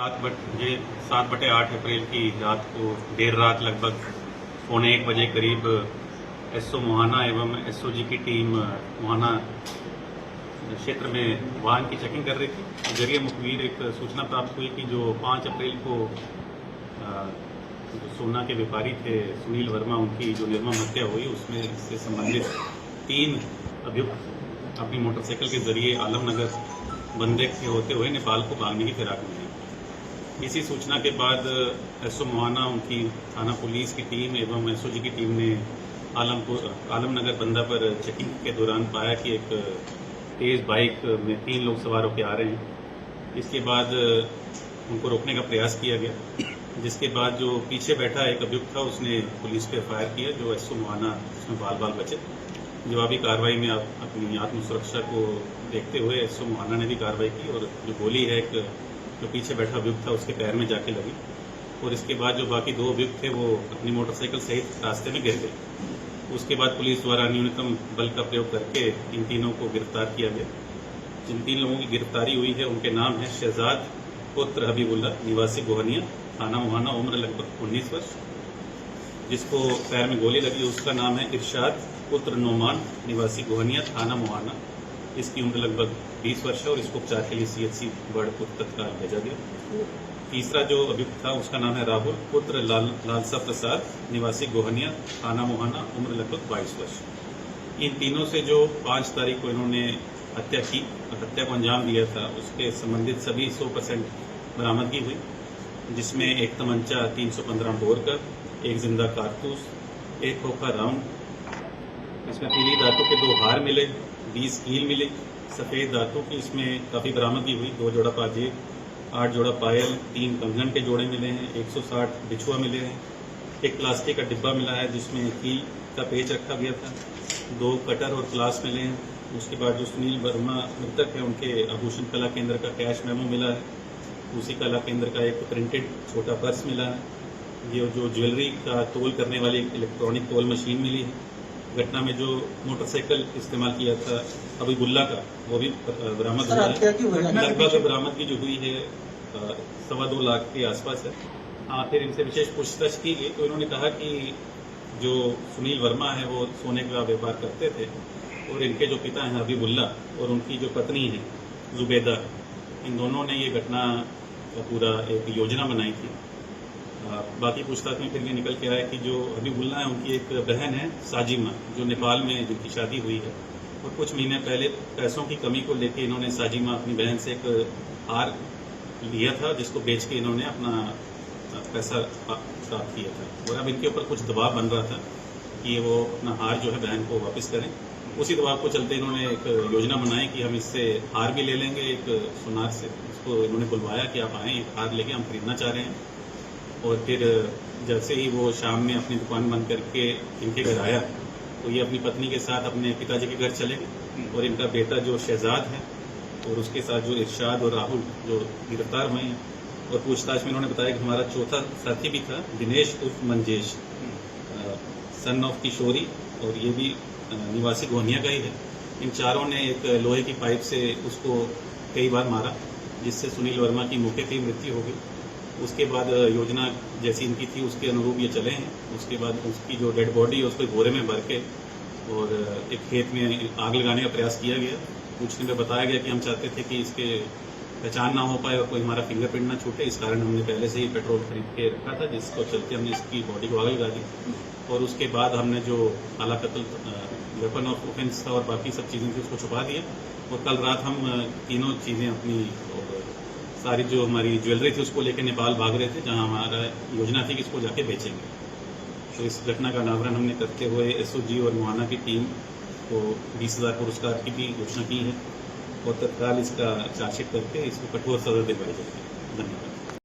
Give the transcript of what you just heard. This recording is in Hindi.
7/8 अप्रैल की रात को देर रात लगभग 1:15 बजे करीब एसओ मोहाना एवं एसओजी की टीम मोहाना क्षेत्र में वाहन की चेकिंग कर रही थी। जरिए मुखबिर एक सूचना प्राप्त हुई कि जो 5 अप्रैल को जो सोना के व्यापारी थे सुनील वर्मा, उनकी जो निर्मम हत्या हुई उसमें इससे संबंधित 3 अभियुक्त अपनी मोटरसाइकिल के जरिए आलमनगर बंदेक से होते हुए नेपाल को भागने की फिराक में हैं। इसी सूचना के बाद एसओ मोहाना, उनकी थाना पुलिस की टीम एवं एसओजी की टीम ने आलमनगर बंदा पर चेकिंग के दौरान पाया कि एक तेज बाइक में 3 लोग सवार होकर आ रहे हैं। इसके बाद उनको रोकने का प्रयास किया गया, जिसके बाद जो पीछे बैठा एक अभियुक्त था उसने पुलिस पे फायर किया, जो एसओ मोहाना उसमें बाल बचे। जवाबी कार्रवाई में अपनी आत्मसुरक्षा को देखते हुए एसओ मोहाना ने भी कार्रवाई की और जो गोली है एक जो पीछे बैठा अभियुक्त था उसके पैर में जाके लगी और इसके बाद जो बाकी 2 अभियुक्त थे वो अपनी मोटरसाइकिल सहित रास्ते में गिर गए। उसके बाद पुलिस द्वारा न्यूनतम बल का प्रयोग करके इन तीनों को गिरफ्तार किया गया। जिन 3 लोगों की गिरफ्तारी हुई है उनके नाम है शहजाद पुत्र हबीबुल्ला निवासी गोहनिया, थाना मोहाना, उम्र लगभग 19 वर्ष। जिसको पैर में गोली लगी उसका नाम है इरशाद पुत्र नोमान निवासी गोहनिया, थाना मोहाना। इसकी उम्र लगभग 20 वर्ष है और इसको उपचार के लिए सीएचसी बड़पुर तत्काल भेजा गया। तीसरा जो अभियुक्त था उसका नाम है राहुल पुत्र लालसा प्रसाद निवासी गोहनिया, थाना मोहाना, उम्र लगभग 22 वर्ष। इन तीनों से जो 5 तारीख को इन्होंने हत्या की और हत्या को अंजाम दिया था उसके संबंधित सभी 100% बरामदगी हुई, जिसमें एक तमंचा 315 बोर का, एक जिंदा कारतूस, एक खोखा राउंड, इसमें पीली धातु के 2 हार मिले, 20 कील मिले, सफेद धातु की इसमें काफ़ी बरामदगी हुई, 2 जोड़ा पाजेब, 8 जोड़ा पायल, 3 कंगन के जोड़े मिले हैं, 160 बिछुआ मिले हैं, एक प्लास्टिक का डिब्बा मिला है जिसमें कील का पेच रखा गया था, 2 कटर और प्लास मिले हैं। उसके बाद जो सुनील वर्मा मृतक है उनके आभूषण कला केंद्र का कैश मेमो मिला है, उसी कला केंद्र का एक प्रिंटेड छोटा पर्स मिला है, ये जो ज्वेलरी का तोल करने वाली इलेक्ट्रॉनिक तोल मशीन मिली है। घटना में जो मोटरसाइकिल इस्तेमाल किया था हबीबुल्ला का वो भी बरामद हुआ है। लगभग बरामदगी जो हुई है 2.25 लाख के आसपास है। फिर इनसे विशेष पूछताछ की गई तो इन्होंने कहा कि जो सुनील वर्मा है वो सोने का व्यापार करते थे और इनके जो पिता हैं हबीबुल्ला और उनकी जो पत्नी है जुबैदा, इन दोनों ने ये घटना का पूरा एक योजना बनाई थी। बाकी पूछताछ में फिर ये निकल के आया कि जो हबीबुल्ला है उनकी एक बहन है साजिमा, जो नेपाल में जिनकी शादी हुई है और कुछ महीने पहले पैसों की कमी को लेकर इन्होंने साजिमा अपनी बहन से एक हार लिया था जिसको बेच के इन्होंने अपना पैसा प्राप्त किया था और अब इनके ऊपर कुछ दबाव बन रहा था कि वो अपना हार जो है बहन को वापस करें। उसी दबाव को चलते इन्होंने एक योजना बनाई कि हम इससे हार भी ले लेंगे एक सुनार से। उसको इन्होंने बुलवाया कि आप आएँ, एक हार लेके हम खरीदना चाह रहे हैं। और फिर जैसे ही वो शाम में अपनी दुकान बंद करके इनके घर आया तो ये अपनी पत्नी के साथ अपने पिताजी के घर चले गए और इनका बेटा जो शहजाद है और उसके साथ जो इरशाद और राहुल जो गिरफ्तार हुए हैं। और पूछताछ में इन्होंने बताया कि हमारा चौथा साथी भी था दिनेश उर्फ मंजेश, सन ऑफ किशोरी, और ये भी निवासी गोहनिया का ही है। इन चारों ने एक लोहे की पाइप से उसको कई बार मारा जिससे सुनील वर्मा की मौके पर ही मृत्यु हो गई। उसके बाद योजना जैसी इनकी थी उसके अनुरूप ये चले हैं। उसके बाद उसकी जो डेड बॉडी है उसको बोरे में भर के और एक खेत में आग लगाने का प्रयास किया गया। पूछने में बताया गया कि हम चाहते थे कि इसके पहचान ना हो पाए और कोई हमारा फिंगरप्रिंट ना छूटे, इस कारण हमने पहले से ही पेट्रोल खरीद के रखा था, जिसको चलते हमने इसकी बॉडी को आग लगा दी। और उसके बाद हमने जो आला कत्ल वेपन ऑफ ऑफेंस था और बाकी सब चीज़ें थी उसको छुपा दिया। और कल रात हम तीनों चीज़ें अपनी सारी जो हमारी ज्वेलरी थी उसको लेकर नेपाल भाग रहे थे, जहां हमारा योजना थी कि इसको जाके बेचेंगे। तो इस घटना का अनावरण हमने करते हुए एसओजी और मोहाना की टीम को 20,000 पुरस्कार की भी घोषणा की है और तत्काल इसका चार्जशीट करके इसको कठोर सजा दिलवाई जाएगी। धन्यवाद।